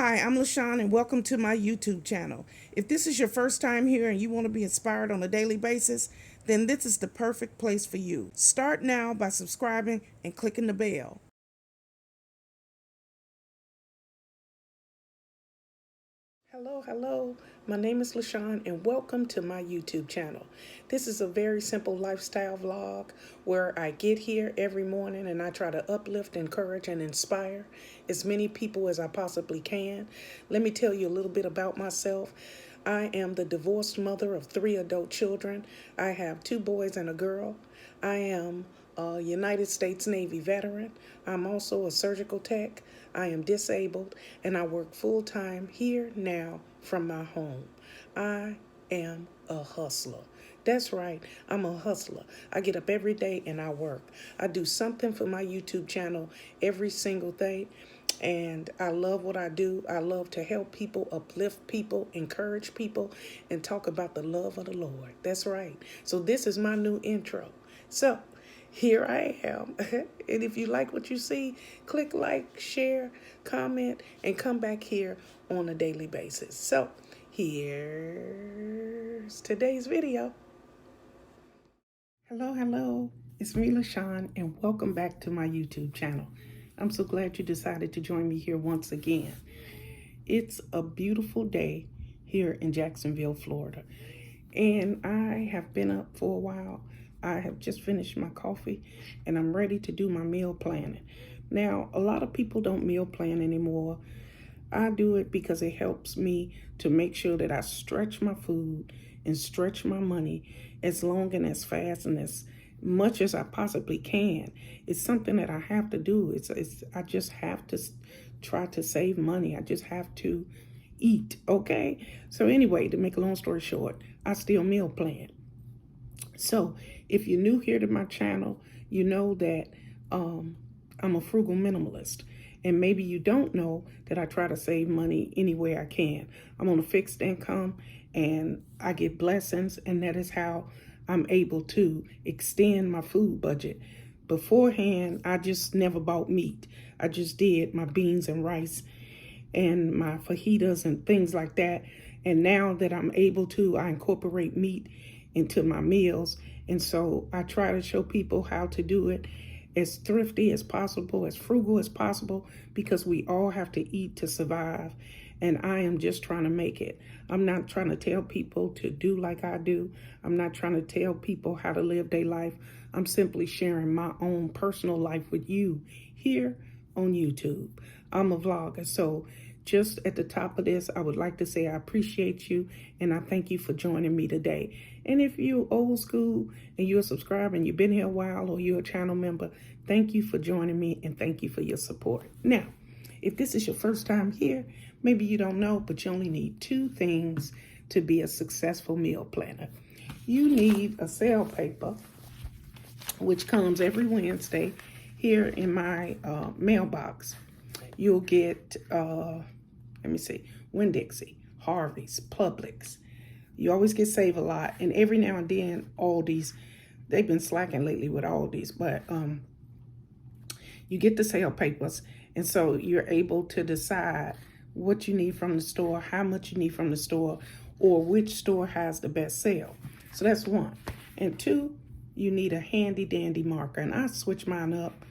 Hi, I'm LaShawn and welcome to my YouTube channel. If this is your first time here and you want to be inspired on a daily basis, then this is the perfect place for you. Start now by subscribing and clicking the bell. Hello. My name is LaShawn and welcome to my YouTube channel. This is a very simple lifestyle vlog where I get here every morning and I try to uplift, encourage, and inspire as many people as I possibly can. Let me tell you a little bit about myself. I am the divorced mother of 3 adult children. I have 2 boys and a girl. I am a United States Navy veteran. I'm also a surgical tech. I am disabled and I work full-time here now from my home. I am a hustler. That's right, I'm a hustler. I get up every day and I work. I do something for my YouTube channel every single day. And I love what I do. I love to help people, uplift people, encourage people, and talk about the love of the Lord. That's right. So this is my new intro. So here I am. And if you like what you see, click like, share, comment, and come back here on a daily basis. So here's today's video. Hello. It's me, LaShawn, and welcome back to my YouTube channel. I'm so glad you decided to join me here once again. It's a beautiful day here in Jacksonville, Florida. And I have been up for a while. I have just finished my coffee and I'm ready to do my meal planning. Now, a lot of people don't meal plan anymore. I do it because it helps me to make sure that I stretch my food and stretch my money as long and as fast and as much as I possibly can. It's something that I have to do. I just have to try to save money. I just have to eat, okay? So anyway, to make a long story short, I still meal plan. So if you're new here to my channel, you know that I'm a frugal minimalist. And maybe you don't know that I try to save money any way I can. I'm on a fixed income and I get blessings, and that is how I'm able to extend my food budget. Beforehand, I just never bought meat. I just did my beans and rice and my fajitas and things like that. And now that I'm able to, I incorporate meat into my meals. And so I try to show people how to do it as thrifty as possible, as frugal as possible, because we all have to eat to survive. And I am just trying to make it. I'm not trying to tell people to do like I do. I'm not trying to tell people how to live their life. I'm simply sharing my own personal life with you here on YouTube. I'm a vlogger, so just at the top of this, I would like to say I appreciate you and I thank you for joining me today. And if you're old school and you're a subscriber and you've been here a while or you're a channel member, thank you for joining me and thank you for your support. Now, if this is your first time here, maybe you don't know, but you only need 2 things to be a successful meal planner. You need a sale paper, which comes every Wednesday here in my mailbox. You'll get, Winn-Dixie, Harvey's, Publix. You always get Save-A-Lot, and every now and then Aldi's. They've been slacking lately with Aldi's, but you get the sale papers, and so you're able to decide what you need from the store, how much you need from the store, or which store has the best sale. So that's 1. And 2, you need a handy dandy marker, and I switch mine up.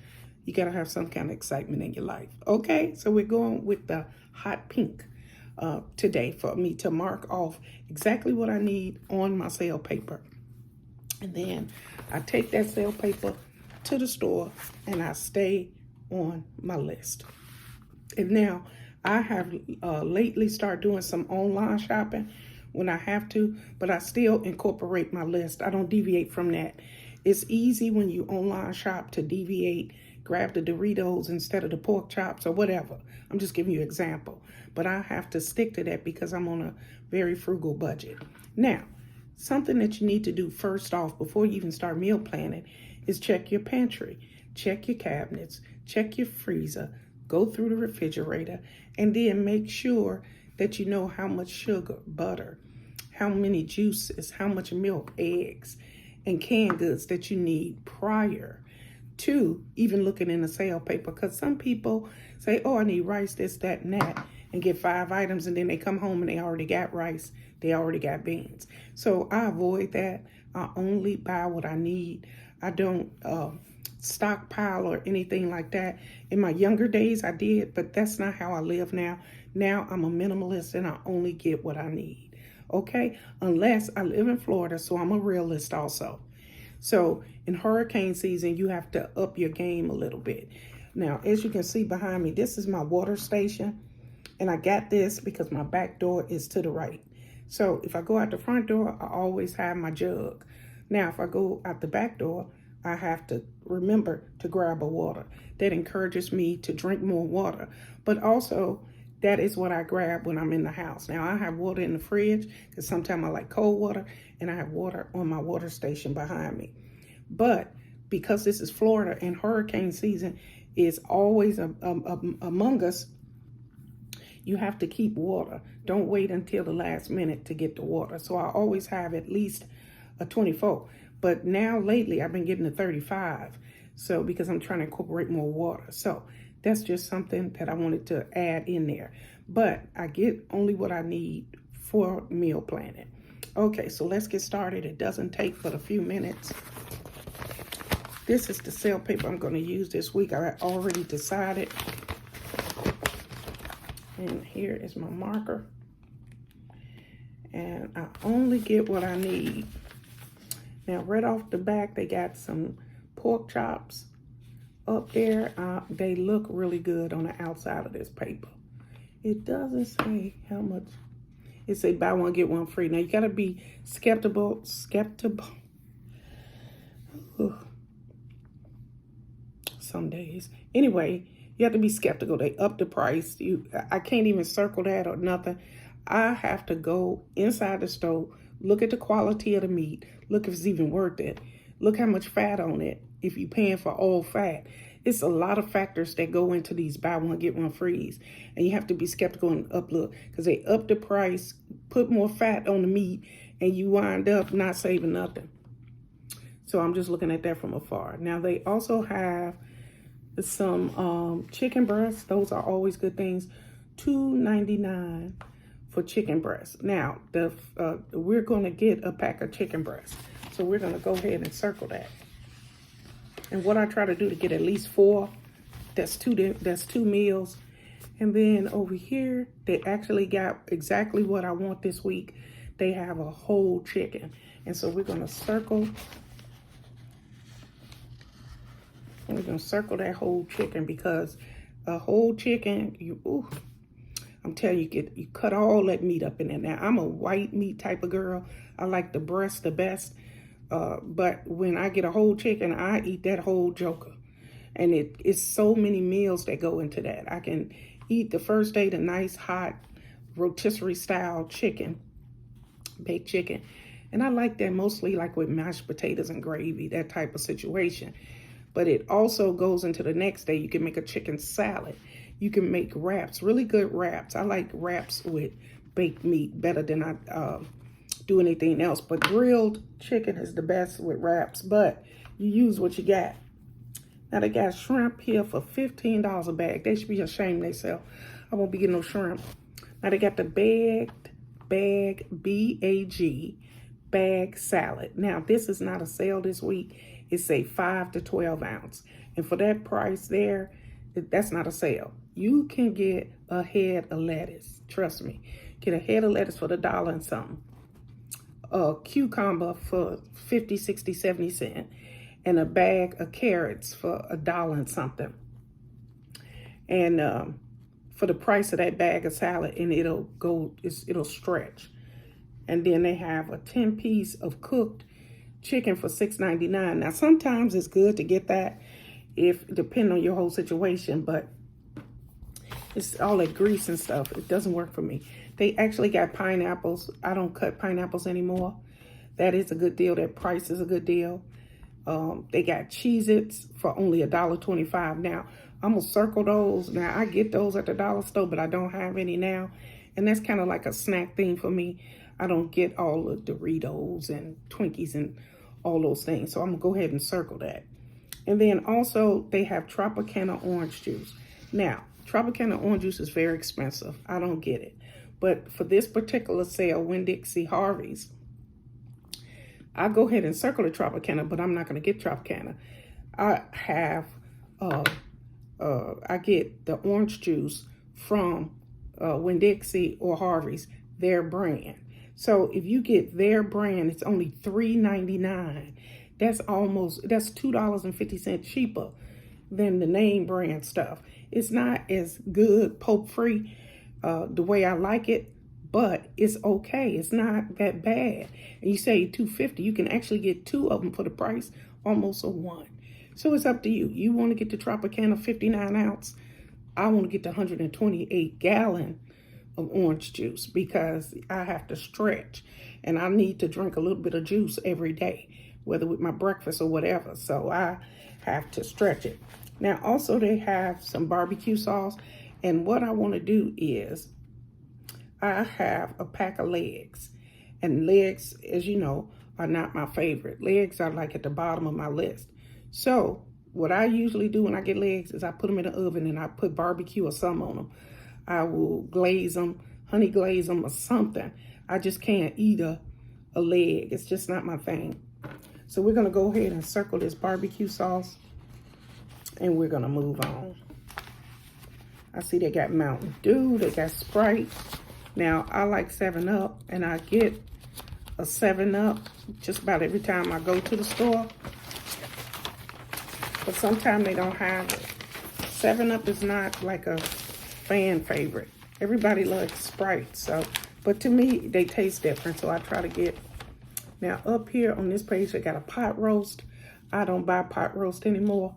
You gotta have some kind of excitement in your life. Okay, so we're going with the hot pink today for me to mark off exactly what I need on my sale paper. And then I take that sale paper to the store and I stay on my list. And now I have lately started doing some online shopping when I have to, but I still incorporate my list. I don't deviate from that. It's easy when you online shop to deviate, grab the Doritos instead of the pork chops or whatever. I'm just giving you an example. But I have to stick to that because I'm on a very frugal budget. Now, something that you need to do first off before you even start meal planning is check your pantry, check your cabinets, check your freezer, go through the refrigerator, and then make sure that you know how much sugar, butter, how many juices, how much milk, eggs, and canned goods that you need prior to even looking in the sale paper. Because some people say, oh, I need rice, this, that, and that. and get 5 items, and then they come home and they already got rice, they already got beans. So I avoid that. I only buy what I need. I don't stockpile or anything like that. In my younger days, I did, but that's not how I live now. Now I'm a minimalist and I only get what I need. Okay? Unless I live in Florida, so I'm a realist also. So in hurricane season, you have to up your game a little bit. Now, as you can see behind me, this is my water station. And I got this because my back door is to the right. So if I go out the front door, I always have my jug. Now, if I go out the back door, I have to remember to grab a water. That encourages me to drink more water. But also, that is what I grab when I'm in the house. Now, I have water in the fridge because sometimes I like cold water, and I have water on my water station behind me. But because this is Florida and hurricane season is always among us, you have to keep water. Don't wait until the last minute to get the water. So I always have at least a 24. But now lately I've been getting a 35. So because I'm trying to incorporate more water. So that's just something that I wanted to add in there. But I get only what I need for meal planning. Okay, so let's get started. It doesn't take but a few minutes. This is the sale paper I'm going to use this week. I already decided. And here is my marker. And I only get what I need. Now, right off the back, they got some pork chops up there. They look really good on the outside of this paper. It doesn't say how much. It say buy one, get one free. Now, you got to be skeptical. Some days. Anyway, you have to be skeptical. They up the price. I can't even circle that or nothing. I have to go inside the store, look at the quality of the meat, look if it's even worth it. Look how much fat on it if you're paying for all fat. It's a lot of factors that go into these buy one, get one frees. And you have to be skeptical and look because they up the price, put more fat on the meat, and you wind up not saving nothing. So I'm just looking at that from afar. Now, they also have some chicken breasts. Those are always good things. $2.99 for chicken breasts. Now, we're going to get a pack of chicken breasts. So we're going to go ahead and circle that. And what I try to do to get at least 4, that's two meals. And then over here, they actually got exactly what I want this week. They have a whole chicken. And so we're going to circle. And we're going to circle that whole chicken because a whole chicken, I'm telling you, you cut all that meat up in there. Now, I'm a white meat type of girl. I like the breast the best. But when I get a whole chicken, I eat that whole joker. And it's so many meals that go into that. I can eat the first day the nice, hot, rotisserie style chicken, baked chicken. And I like that mostly like with mashed potatoes and gravy, that type of situation. But it also goes into the next day. You can make a chicken salad. You can make wraps, really good wraps. I like wraps with baked meat better than I do anything else. But grilled chicken is the best with wraps, but you use what you got. Now they got shrimp here for $15 a bag. They should be ashamed of themselves. I won't be getting no shrimp. Now they got the bag, B-A-G, bag salad. Now this is not a sale this week. It's a 5 to 12 ounce. And for that price there, that's not a sale. You can get a head of lettuce. Trust me. Get a head of lettuce for $1 and something. A cucumber for 50, 60, 70 cents. And a bag of carrots for $1 and something. And for the price of that bag of salad, and it'll stretch. And then they have a 10-piece of cooked chicken for $6.99. Now, sometimes it's good to get that depending on your whole situation, but it's all that grease and stuff. It doesn't work for me. They actually got pineapples. I don't cut pineapples anymore. That is a good deal. That price is a good deal. They got Cheez-Its for only $1.25. Now, I'm going to circle those. Now, I get those at the dollar store, but I don't have any now. And that's kind of like a snack thing for me. I don't get all the Doritos and Twinkies and all those things. So I'm going to go ahead and circle that. And then also they have Tropicana orange juice. Now, Tropicana orange juice is very expensive. I don't get it. But for this particular sale, Winn-Dixie Harvey's, I'll go ahead and circle the Tropicana, but I'm not going to get Tropicana. I have, I get the orange juice from Winn-Dixie or Harvey's, their brand. So if you get their brand, it's only $3.99. That's $2.50 cheaper than the name brand stuff. It's not as good, pulp-free, the way I like it, but it's okay. It's not that bad. And you say $2.50, you can actually get 2 of them for the price almost of 1. So it's up to you. You want to get the Tropicana 59 ounce. I want to get the 128 gallon of orange juice because I have to stretch and I need to drink a little bit of juice every day, whether with my breakfast or whatever. So I have to stretch it. Now, also they have some barbecue sauce. And what I want to do is I have a pack of legs. And legs, as you know, are not my favorite. Legs are like at the bottom of my list. So what I usually do when I get legs is I put them in the oven and I put barbecue or something on them. I will glaze them, honey glaze them or something. I just can't eat a leg. It's just not my thing. So we're going to go ahead and circle this barbecue sauce and we're going to move on. I see they got Mountain Dew, they got Sprite. Now, I like 7-Up and I get a 7-Up just about every time I go to the store. But sometimes they don't have it. 7-Up is not like a fan favorite. Everybody likes Sprite, so, but to me, they taste different, so I try to get. Now, up here on this page, they got a pot roast. I don't buy pot roast anymore.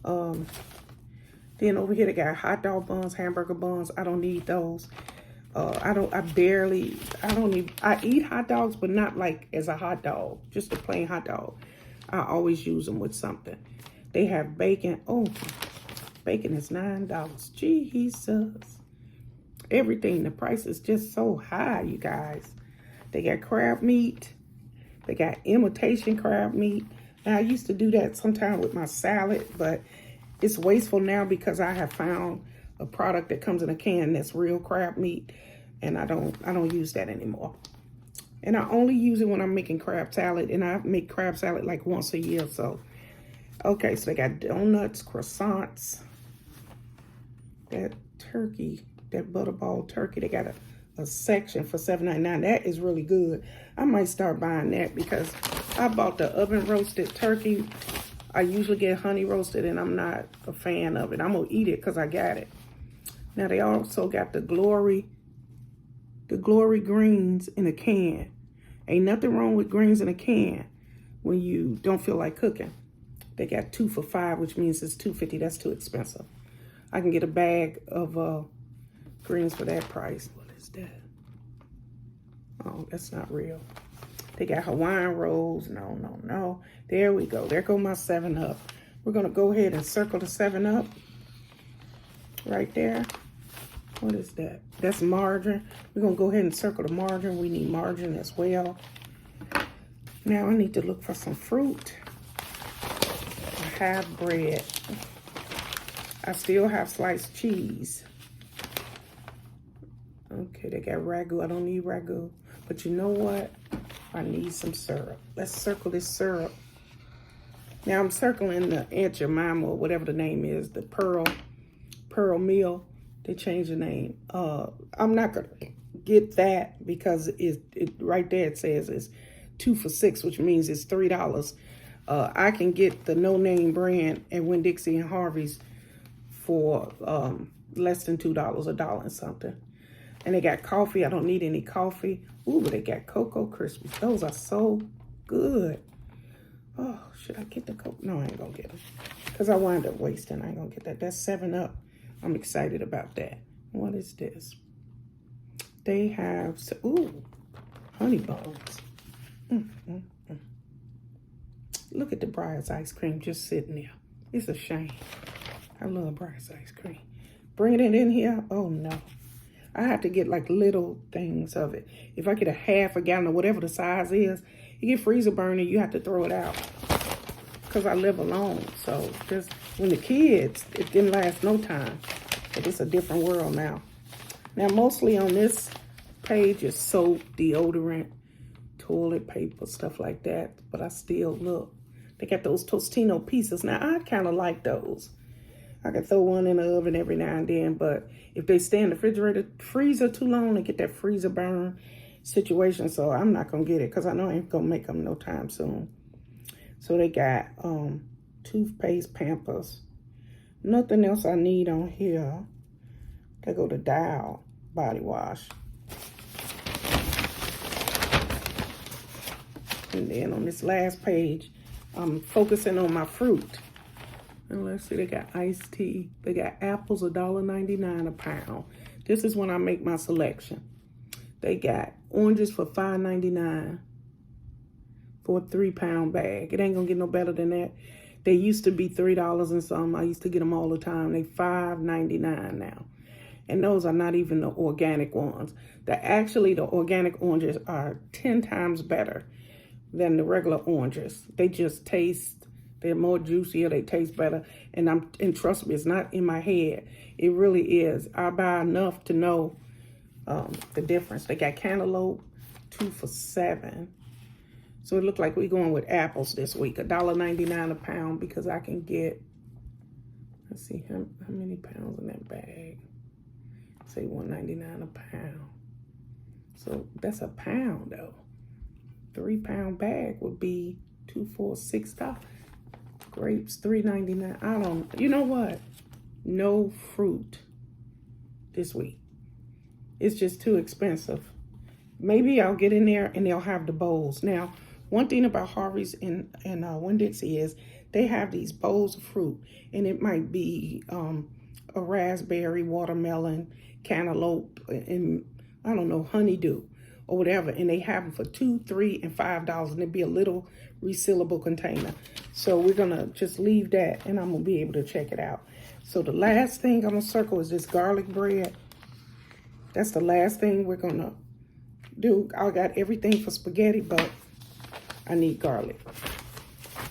Then over here, they got hot dog buns, hamburger buns. I don't need those. I eat hot dogs, but not like as a hot dog, just a plain hot dog. I always use them with something. They have bacon. Oh, bacon is $9. Jesus. Everything, the price is just so high, you guys. They got crab meat. They got imitation crab meat. Now, I used to do that sometime with my salad, but it's wasteful now because I have found a product that comes in a can that's real crab meat, and I don't use that anymore. And I only use it when I'm making crab salad, and I make crab salad like once a year. So, okay, so they got donuts, croissants, that turkey, that butterball turkey. They got a section for $7.99. That is really good. I might start buying that because I bought the oven roasted turkey. I usually get honey roasted, and I'm not a fan of it. I'm gonna eat it because I got it. Now they also got the Glory greens in a can. Ain't nothing wrong with greens in a can when you don't feel like cooking. They got 2 for $5, which means it's $2.50. That's too expensive. I can get a bag of greens for that price. What is that? Oh, that's not real. They got Hawaiian rolls. No. There we go. There go my 7-Up. We're going to go ahead and circle the 7-Up right there. What is that? That's margarine. We're going to go ahead and circle the margarine. We need margarine as well. Now I need to look for some fruit. I have bread. I still have sliced cheese. Okay, they got ragu. I don't need ragu. But you know what? I need some syrup. Let's circle this syrup. Now I'm circling the Aunt Jemima, or whatever the name is, the Pearl Meal. They changed the name. I'm not gonna get that because it right there it says it's 2 for $6, which means it's $3. I can get the no name brand at Winn-Dixie and Harvey's for less than $2, $1 and something. And they got coffee. I don't need any coffee. Ooh, but they got Cocoa Krispies. Those are so good. Oh, should I get the Cocoa? No, I ain't gonna get them because I wind up wasting. I ain't gonna get that. That's 7-Up. I'm excited about that. What is this? They have, honey buns. Look at the Breyers ice cream just sitting there. It's a shame. I love Breyers ice cream. Bringing it in here, oh no. I have to get like little things of it. If I get a half a gallon or whatever the size is, you get freezer burning, you have to throw it out. Because I live alone. So just when the kids, it didn't last no time. But it's a different world now. Now, mostly on this page is soap, deodorant, toilet paper, stuff like that. But I still look. They got those Tostino pieces. Now, I kind of like those. I can throw one in the oven every now and then, but if they stay in the refrigerator, freezer too long, they get that freezer burn situation. So I'm not going to get it because I know I ain't going to make them no time soon. So they got toothpaste, Pampers. Nothing else I need on here. They go to Dial body wash. And then on this last page, I'm focusing on my fruit. And let's see, they got iced tea. They got apples, $1.99 a pound. This is when I make my selection. They got oranges for $5.99 for a 3-pound bag. It ain't gonna get no better than that. They used to be $3 and some. I used to get them all the time. They $5.99 now. And those are not even the organic ones. The organic oranges are 10 times better than the regular oranges. They just taste, they're more juicier, they taste better. And trust me, it's not in my head. It really is. I buy enough to know the difference. They got cantaloupe, 2 for $7. So it looked like we're going with apples this week. $1.99 a pound because I can get, let's see, how many pounds in that bag? Say $1.99 a pound. So that's a pound though. 3-pound bag would be $2, $4, $6. Grapes, $3.99. I don't, you know what? No fruit this week. It's just too expensive. Maybe I'll get in there and they'll have the bowls. Now, one thing about Harvey's and Winn-Dixie is they have these bowls of fruit, and it might be a raspberry, watermelon, cantaloupe, and I don't know, honeydew or whatever. And they have them for $2, $3, and $5, and it'd be a little resealable container. So we're gonna just leave that, and I'm gonna be able to check it out. So the last thing I'm gonna circle is this garlic bread. That's the last thing we're gonna do. I got everything for spaghetti, but I need garlic.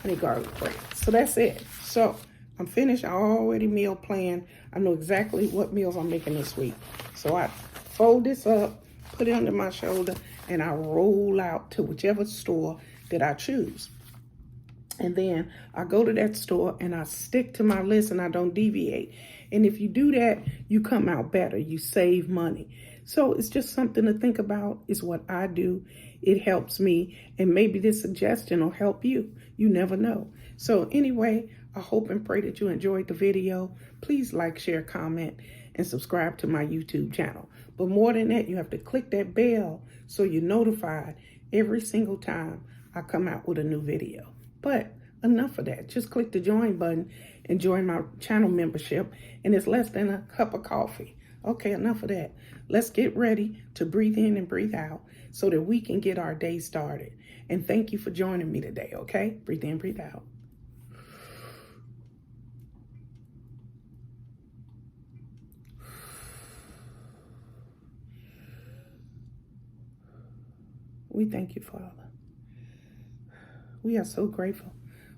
I need garlic bread. So that's it. So I'm finished. I already meal planned. I know exactly what meals I'm making this week. So I fold this up, put it under my shoulder, and I roll out to whichever store that I choose. And then I go to that store and I stick to my list and I don't deviate. And if you do that, you come out better. You save money. So it's just something to think about. Is what I do. It helps me. And maybe this suggestion will help you. You never know. So anyway, I hope and pray that you enjoyed the video. Please like, share, comment, and subscribe to my YouTube channel. But more than that, you have to click that bell so you're notified every single time I come out with a new video. But enough of that. Just click the join button and join my channel membership. And it's less than a cup of coffee. Okay, enough of that. Let's get ready to breathe in and breathe out so that we can get our day started. And thank you for joining me today, okay? Breathe in, breathe out. We thank you, Father. We are so grateful.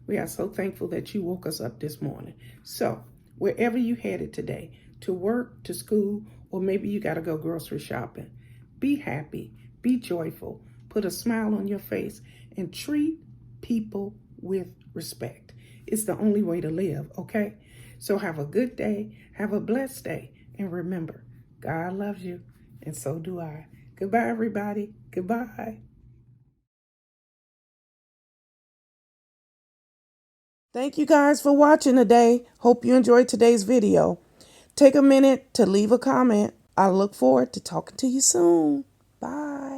We are so thankful that you woke us up this morning. So wherever you headed today, to work, to school, or maybe you got to go grocery shopping, be happy, be joyful, put a smile on your face, and treat people with respect. It's the only way to live, okay? So have a good day, have a blessed day, and remember, God loves you, and so do I. Goodbye, everybody. Goodbye. Thank you guys for watching today. Hope you enjoyed today's video. Take a minute to leave a comment. I look forward to talking to you soon. Bye.